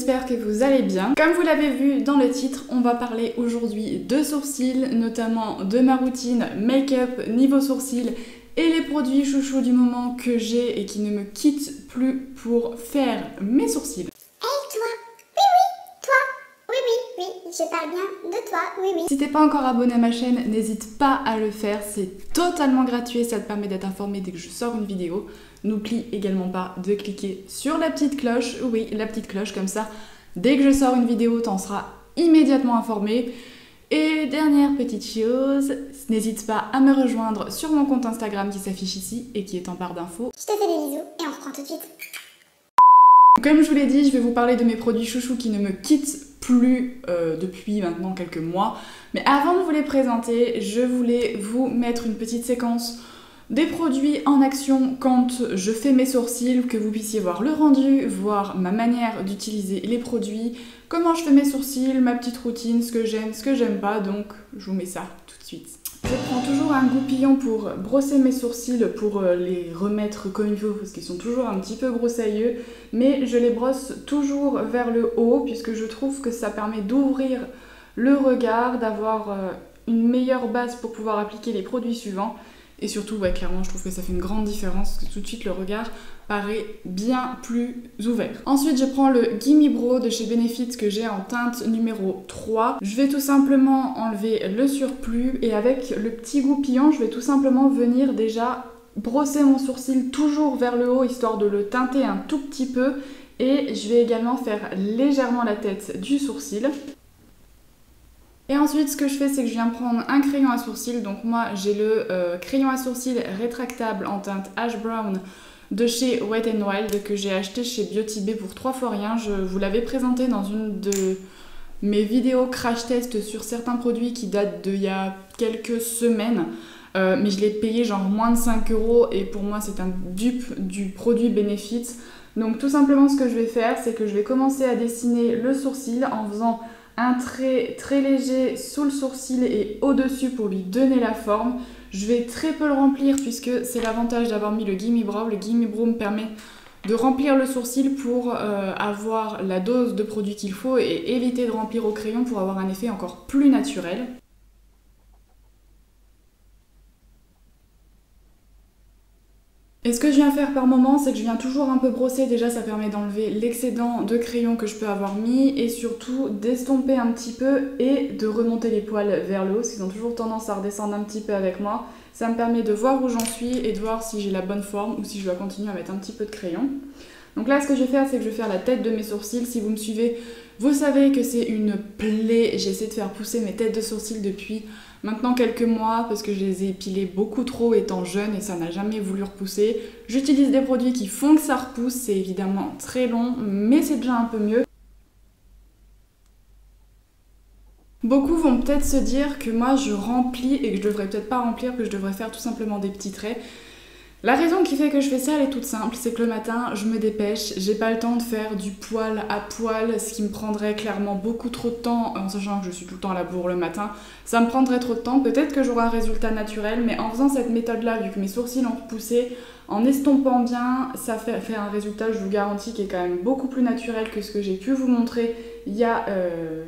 j'espère que vous allez bien. Comme vous l'avez vu dans le titre, on va parler aujourd'hui de sourcils, notamment de ma routine make-up niveau sourcils et les produits chouchous du moment que j'ai et qui ne me quittent plus pour faire mes sourcils. Je parle bien de toi, oui. Si t'es pas encore abonné à ma chaîne, n'hésite pas à le faire, c'est totalement gratuit, ça te permet d'être informé dès que je sors une vidéo. N'oublie également pas de cliquer sur la petite cloche, oui, la petite cloche, comme ça, dès que je sors une vidéo, t'en seras immédiatement informé. Et dernière petite chose, n'hésite pas à me rejoindre sur mon compte Instagram qui s'affiche ici et qui est en barre d'infos. Je te fais des bisous et on reprend tout de suite. Comme je vous l'ai dit, je vais vous parler de mes produits chouchous qui ne me quittent plus depuis maintenant quelques mois. Mais avant de vous les présenter, je voulais vous mettre une petite séquence des produits en action quand je fais mes sourcils, que vous puissiez voir le rendu, voir ma manière d'utiliser les produits, comment je fais mes sourcils, ma petite routine, ce que j'aime pas, donc je vous mets ça tout de suite. Je prends toujours un goupillon pour brosser mes sourcils, pour les remettre comme il faut, parce qu'ils sont toujours un petit peu broussailleux, mais je les brosse toujours vers le haut, puisque je trouve que ça permet d'ouvrir le regard, d'avoir une meilleure base pour pouvoir appliquer les produits suivants. Et surtout, ouais, clairement, je trouve que ça fait une grande différence, parce que tout de suite, le regard paraît bien plus ouvert. Ensuite, je prends le Gimme Brow de chez Benefit que j'ai en teinte numéro 3. Je vais tout simplement enlever le surplus et avec le petit goupillon, je vais tout simplement venir déjà brosser mon sourcil toujours vers le haut, histoire de le teinter un tout petit peu. Et je vais également faire légèrement la tête du sourcil. Et ensuite, ce que je fais, c'est que je viens prendre un crayon à sourcils. Donc moi, j'ai le crayon à sourcils rétractable en teinte Ash Brown de chez Wet n Wild que j'ai acheté chez Beauty Bay pour 3 fois rien. Je vous l'avais présenté dans une de mes vidéos crash test sur certains produits qui datent d'il y a quelques semaines. Mais je l'ai payé genre moins de 5 € et pour moi, c'est un dupe du produit Benefit. Donc tout simplement, ce que je vais faire, c'est que je vais commencer à dessiner le sourcil en faisant un trait très léger sous le sourcil et au-dessus pour lui donner la forme. Je vais très peu le remplir puisque c'est l'avantage d'avoir mis le Gimme Brow. Le Gimme Brow me permet de remplir le sourcil pour avoir la dose de produit qu'il faut et éviter de remplir au crayon pour avoir un effet encore plus naturel. Et ce que je viens faire par moment, c'est que je viens toujours un peu brosser, déjà ça permet d'enlever l'excédent de crayon que je peux avoir mis et surtout d'estomper un petit peu et de remonter les poils vers le haut, parce qu'ils ont toujours tendance à redescendre un petit peu avec moi. Ça me permet de voir où j'en suis et de voir si j'ai la bonne forme ou si je dois continuer à mettre un petit peu de crayon. Donc là, ce que je vais faire, c'est que je vais faire la tête de mes sourcils. Si vous me suivez, vous savez que c'est une plaie. J'essaie de faire pousser mes têtes de sourcils depuis maintenant quelques mois parce que je les ai épilées beaucoup trop étant jeune et ça n'a jamais voulu repousser. J'utilise des produits qui font que ça repousse. C'est évidemment très long, mais c'est déjà un peu mieux. Beaucoup vont peut-être se dire que moi je remplis et que je devrais peut-être pas remplir, que je devrais faire tout simplement des petits traits. La raison qui fait que je fais ça, elle est toute simple, c'est que le matin, je me dépêche, j'ai pas le temps de faire du poil à poil, ce qui me prendrait clairement beaucoup trop de temps, en sachant que je suis tout le temps à la bourre le matin, ça me prendrait trop de temps, peut-être que j'aurai un résultat naturel, mais en faisant cette méthode-là, vu que mes sourcils ont repoussé, en estompant bien, ça fait un résultat, je vous garantis, qui est quand même beaucoup plus naturel que ce que j'ai pu vous montrer il y a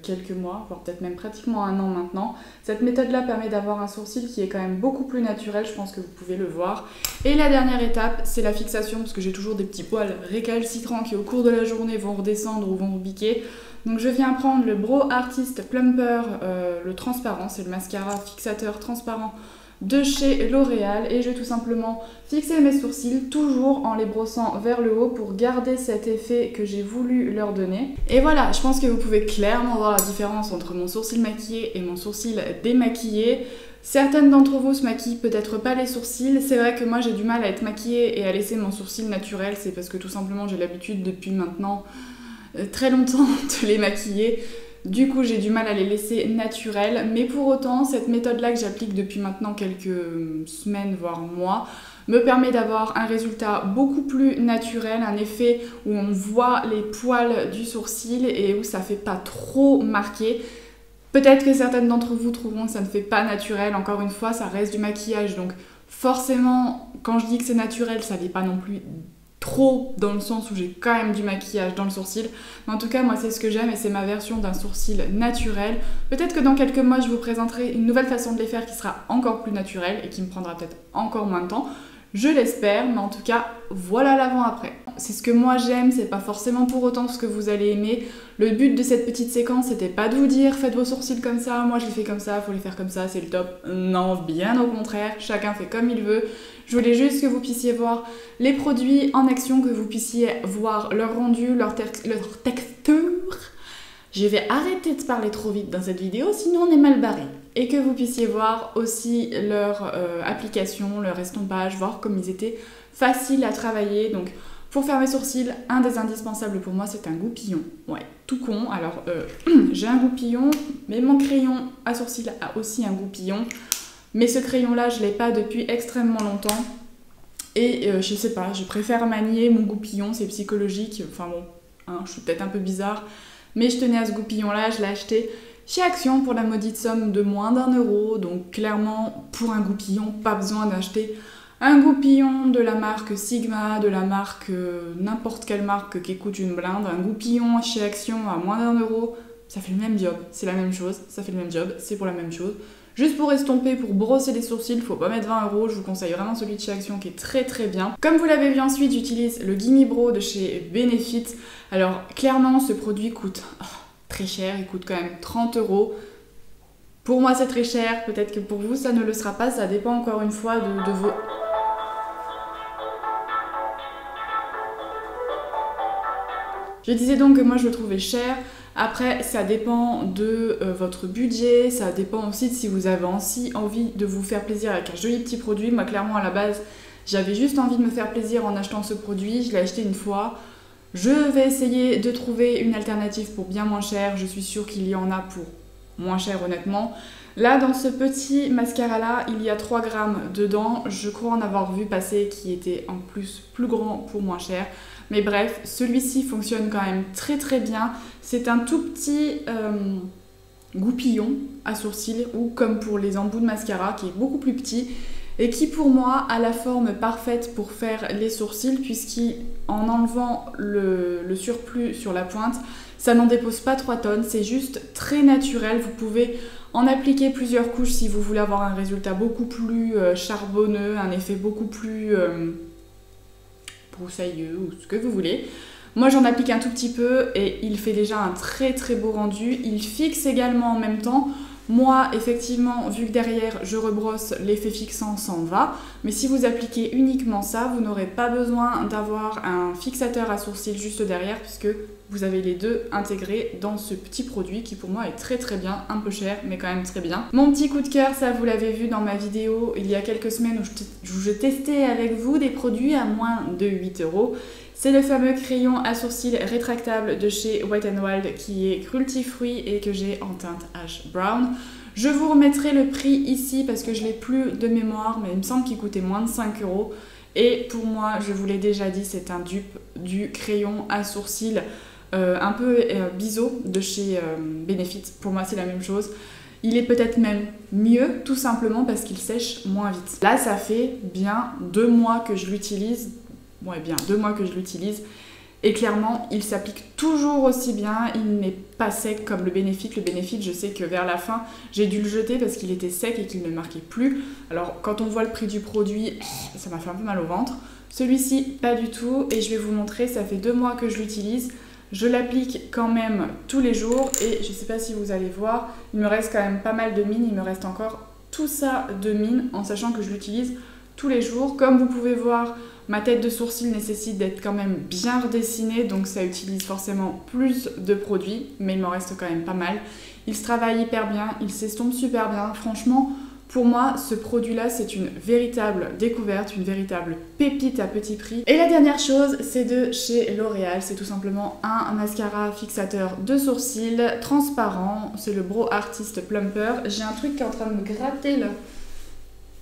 quelques mois, voire peut-être même pratiquement un an maintenant. Cette méthode-là permet d'avoir un sourcil qui est quand même beaucoup plus naturel, je pense que vous pouvez le voir. Et la dernière étape, c'est la fixation, parce que j'ai toujours des petits poils récalcitrants qui au cours de la journée vont redescendre ou vont rebiquer. Donc je viens prendre le Brow Artist Plumper, le transparent, c'est le mascara fixateur transparent de chez L'Oréal et je vais tout simplement fixer mes sourcils toujours en les brossant vers le haut pour garder cet effet que j'ai voulu leur donner. Et voilà, je pense que vous pouvez clairement voir la différence entre mon sourcil maquillé et mon sourcil démaquillé. Certaines d'entre vous se maquillent peut-être pas les sourcils. C'est vrai que moi j'ai du mal à être maquillée et à laisser mon sourcil naturel. C'est parce que tout simplement j'ai l'habitude depuis maintenant très longtemps de les maquiller. Du coup, j'ai du mal à les laisser naturels, mais pour autant, cette méthode-là que j'applique depuis maintenant quelques semaines, voire mois, me permet d'avoir un résultat beaucoup plus naturel, un effet où on voit les poils du sourcil et où ça fait pas trop marqué. Peut-être que certaines d'entre vous trouveront que ça ne fait pas naturel, encore une fois, ça reste du maquillage, donc forcément, quand je dis que c'est naturel, ça n'est pas non plus trop dans le sens où j'ai quand même du maquillage dans le sourcil. Mais en tout cas, moi, c'est ce que j'aime et c'est ma version d'un sourcil naturel. Peut-être que dans quelques mois, je vous présenterai une nouvelle façon de les faire qui sera encore plus naturelle et qui me prendra peut-être encore moins de temps. Je l'espère, mais en tout cas, voilà l'avant-après. C'est ce que moi j'aime, c'est pas forcément pour autant ce que vous allez aimer. Le but de cette petite séquence, c'était pas de vous dire faites vos sourcils comme ça, moi je les fais comme ça, faut les faire comme ça, c'est le top. Non, bien au contraire, chacun fait comme il veut. Je voulais juste que vous puissiez voir les produits en action, que vous puissiez voir leur rendu, leur texture. Je vais arrêter de parler trop vite dans cette vidéo, sinon on est mal barré. Et que vous puissiez voir aussi leur application, leur estompage, voir comme ils étaient faciles à travailler. Donc pour faire mes sourcils, un des indispensables pour moi, c'est un goupillon. Ouais, tout con. Alors j'ai un goupillon, mais mon crayon à sourcils a aussi un goupillon. Mais ce crayon-là, je ne l'ai pas depuis extrêmement longtemps. Et je sais pas, je préfère manier mon goupillon, c'est psychologique. Enfin bon, hein, je suis peut-être un peu bizarre. Mais je tenais à ce goupillon-là, je l'ai acheté chez Action pour la maudite somme de moins d'1 €. Donc clairement, pour un goupillon, pas besoin d'acheter un goupillon de la marque Sigma, de la marque n'importe quelle marque qui coûte une blinde. Un goupillon chez Action à moins d'1 €, ça fait le même job, c'est la même chose, ça fait le même job, c'est pour la même chose. Juste pour estomper, pour brosser les sourcils, faut pas mettre 20 €, je vous conseille vraiment celui de chez Action qui est très très bien. Comme vous l'avez vu ensuite, j'utilise le Gimme Brow de chez Benefit. Alors clairement, ce produit coûte très cher, il coûte quand même 30 €. Pour moi c'est très cher, peut-être que pour vous ça ne le sera pas, ça dépend encore une fois de vos... Je disais donc que moi je le trouvais cher. Après, ça dépend de votre budget, ça dépend aussi de si vous avez envie de vous faire plaisir avec un joli petit produit. Moi, clairement, à la base, j'avais juste envie de me faire plaisir en achetant ce produit. Je l'ai acheté une fois. Je vais essayer de trouver une alternative pour bien moins cher. Je suis sûre qu'il y en a pour moins cher, honnêtement. Là, dans ce petit mascara-là, il y a 3 grammes dedans. Je crois en avoir vu passer qui était en plus grand pour moins cher. Mais bref, celui-ci fonctionne quand même très très bien. C'est un tout petit goupillon à sourcils, ou comme pour les embouts de mascara, qui est beaucoup plus petit et qui pour moi a la forme parfaite pour faire les sourcils, puisqu'en enlevant le surplus sur la pointe, ça n'en dépose pas 3 tonnes, c'est juste très naturel. Vous pouvez en appliquer plusieurs couches si vous voulez avoir un résultat beaucoup plus charbonneux, un effet beaucoup plus... broussailleux ou ce que vous voulez. Moi j'en applique un tout petit peu et il fait déjà un très très beau rendu. Il fixe également en même temps. Moi effectivement, vu que derrière je rebrosse, l'effet fixant s'en va. Mais si vous appliquez uniquement ça, vous n'aurez pas besoin d'avoir un fixateur à sourcils juste derrière, puisque vous avez les deux intégrés dans ce petit produit qui pour moi est très très bien, un peu cher mais quand même très bien. Mon petit coup de cœur, ça vous l'avez vu dans ma vidéo il y a quelques semaines où je testais avec vous des produits à moins de 8 €. C'est le fameux crayon à sourcils rétractable de chez Wet n Wild qui est cruelty-free et que j'ai en teinte Ash Brown. Je vous remettrai le prix ici parce que je l'ai plus de mémoire, mais il me semble qu'il coûtait moins de 5 €. Et pour moi, je vous l'ai déjà dit, c'est un dupe du crayon à sourcils un peu biseau de chez Benefit. Pour moi, c'est la même chose. Il est peut-être même mieux, tout simplement parce qu'il sèche moins vite. Là, ça fait bien 2 mois que je l'utilise. Ouais, bien 2 mois que je l'utilise. Et clairement, il s'applique toujours aussi bien. Il n'est pas sec comme le Benefit. Le Benefit, je sais que vers la fin, j'ai dû le jeter parce qu'il était sec et qu'il ne marquait plus. Alors, quand on voit le prix du produit, ça m'a fait un peu mal au ventre. Celui-ci, pas du tout. Et je vais vous montrer, ça fait 2 mois que je l'utilise. Je l'applique quand même tous les jours. Et je ne sais pas si vous allez voir, il me reste quand même pas mal de mine. Il me reste encore tout ça de mine, en sachant que je l'utilise tous les jours. Comme vous pouvez voir, ma tête de sourcil nécessite d'être quand même bien redessinée, donc ça utilise forcément plus de produits, mais il m'en reste quand même pas mal. Il se travaille hyper bien, il s'estompe super bien. Franchement, pour moi, ce produit-là, c'est une véritable découverte, une véritable pépite à petit prix. Et la dernière chose, c'est de chez L'Oréal. C'est tout simplement un mascara fixateur de sourcils transparent. C'est le Brow Artist Plumper. J'ai un truc qui est en train de me gratter là.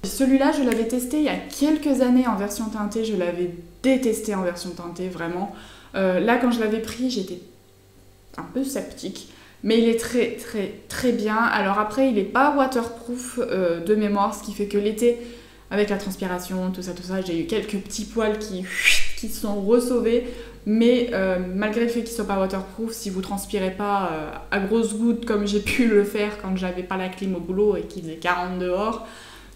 Celui-là, je l'avais testé il y a quelques années en version teintée. Je l'avais détesté en version teintée, vraiment. Là, quand je l'avais pris, j'étais un peu sceptique. Mais il est très très très bien. Alors après, il n'est pas waterproof de mémoire, ce qui fait que l'été, avec la transpiration, tout ça, j'ai eu quelques petits poils qui se sont ressauvés, mais malgré le fait qu'ils ne soient pas waterproof, si vous transpirez pas à grosses gouttes comme j'ai pu le faire quand j'avais pas la clim au boulot et qu'il faisait 40 dehors,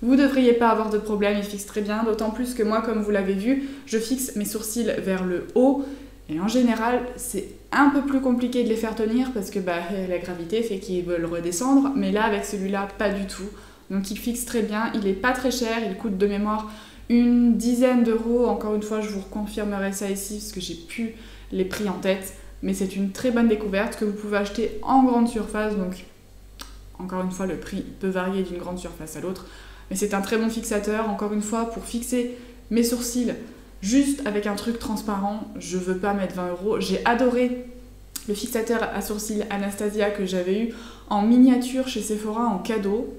vous ne devriez pas avoir de problème, ils fixent très bien, d'autant plus que moi, comme vous l'avez vu, je fixe mes sourcils vers le haut, et en général, c'est un peu plus compliqué de les faire tenir parce que la gravité fait qu'ils veulent redescendre, mais là, avec celui-là, pas du tout. Donc il fixe très bien, il est pas très cher, il coûte de mémoire une dizaine d'euros. Encore une fois, je vous reconfirmerai ça ici parce que j'ai plus les prix en tête, mais c'est une très bonne découverte que vous pouvez acheter en grande surface. Donc encore une fois, le prix peut varier d'une grande surface à l'autre, mais c'est un très bon fixateur. Encore une fois, pour fixer mes sourcils juste avec un truc transparent, je veux pas mettre 20 euros. J'ai adoré le fixateur à sourcils Anastasia que j'avais eu en miniature chez Sephora en cadeau.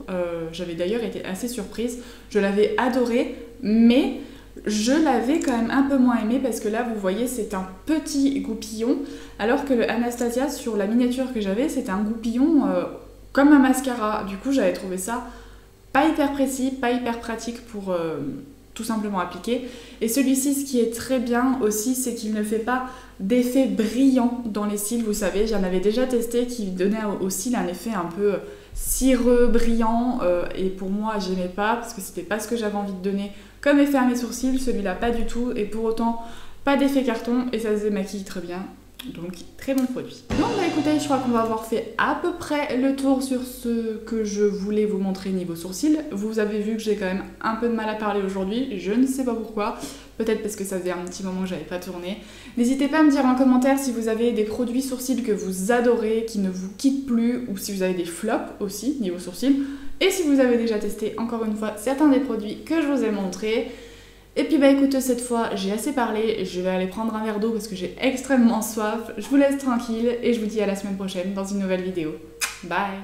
J'avais d'ailleurs été assez surprise. Je l'avais adoré, mais je l'avais quand même un peu moins aimé parce que là, vous voyez, c'est un petit goupillon, alors que le Anastasia, sur la miniature que j'avais, c'était un goupillon comme un mascara. Du coup, j'avais trouvé ça pas hyper précis, pas hyper pratique pour tout simplement appliquer. Et celui-ci, ce qui est très bien aussi, c'est qu'il ne fait pas d'effet brillant dans les cils. Vous savez, j'en avais déjà testé qui donnait aux cils un effet un peu cireux, brillant, et pour moi, j'aimais pas parce que c'était pas ce que j'avais envie de donner comme effet à mes sourcils. Celui-là, pas du tout, et pour autant, pas d'effet carton, et ça se démaquille très bien. Donc très bon produit. Donc écoutez, je crois qu'on va avoir fait à peu près le tour sur ce que je voulais vous montrer niveau sourcils. Vous avez vu que j'ai quand même un peu de mal à parler aujourd'hui, je ne sais pas pourquoi, peut-être parce que ça faisait un petit moment que j'avais pas tourné. N'hésitez pas à me dire en commentaire si vous avez des produits sourcils que vous adorez, qui ne vous quittent plus, ou si vous avez des flops aussi niveau sourcils, et si vous avez déjà testé encore une fois certains des produits que je vous ai montrés. Et puis écoutez, cette fois j'ai assez parlé, je vais aller prendre un verre d'eau parce que j'ai extrêmement soif. Je vous laisse tranquille et je vous dis à la semaine prochaine dans une nouvelle vidéo. Bye!